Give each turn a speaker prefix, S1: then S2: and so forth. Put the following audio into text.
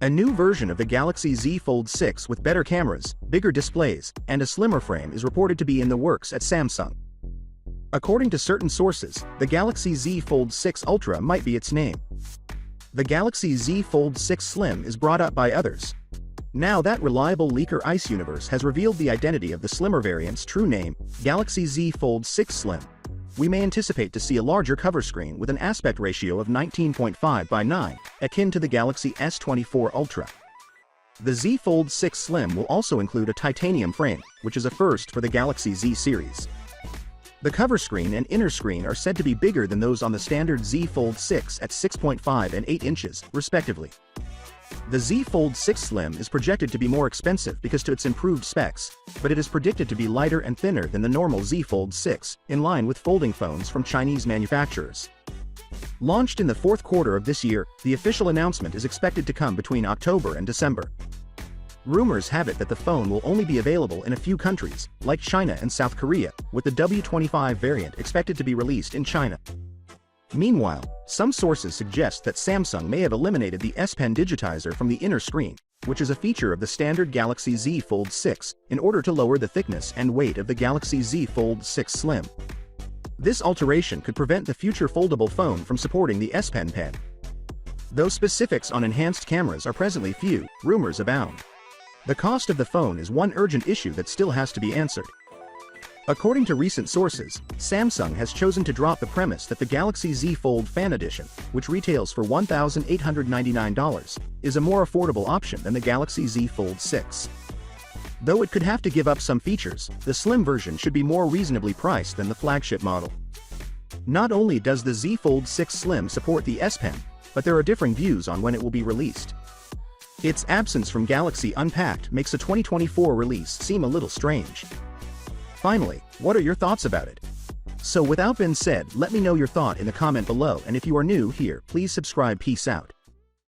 S1: A new version of the Galaxy Z Fold 6 with better cameras, bigger displays, and a slimmer frame is reported to be in the works at Samsung. According to certain sources, the Galaxy Z Fold 6 Ultra might be its name. The Galaxy Z Fold 6 Slim is brought up by others. Now that reliable leaker Ice Universe has revealed the identity of the slimmer variant's true name, Galaxy Z Fold 6 Slim, we may anticipate to see a larger cover screen with an aspect ratio of 19.5 by 9, akin to the Galaxy S24 Ultra. The Z Fold 6 Slim will also include a titanium frame, which is a first for the Galaxy Z series. The cover screen and inner screen are said to be bigger than those on the standard Z Fold 6 at 6.5 and 8 inches, respectively. The Z Fold 6 Slim is projected to be more expensive because to its improved specs, but it is predicted to be lighter and thinner than the normal Z Fold 6, in line with folding phones from Chinese manufacturers. Launched in the fourth quarter of this year, the official announcement is expected to come between October and December. Rumors have it that the phone will only be available in a few countries, like China and South Korea, with the W25 variant expected to be released in China. Meanwhile, some sources suggest that Samsung may have eliminated the S Pen digitizer from the inner screen, which is a feature of the standard Galaxy Z Fold 6, in order to lower the thickness and weight of the Galaxy Z Fold 6 Slim. This alteration could prevent the future foldable phone from supporting the S Pen pen. Though specifics on enhanced cameras are presently few, rumors abound. The cost of the phone is one urgent issue that still has to be answered. According to recent sources, Samsung has chosen to drop the premise that the Galaxy Z Fold Fan Edition, which retails for $1,899, is a more affordable option than the Galaxy Z Fold 6. Though it could have to give up some features, the slim version should be more reasonably priced than the flagship model. Not only does the Z Fold 6 Slim support the S Pen, but there are differing views on when it will be released. Its absence from Galaxy Unpacked makes a 2024 release seem a little strange. Finally, what are your thoughts about it? So without being said, let me know your thought in the comment below, and if you are new here, please subscribe. Peace out.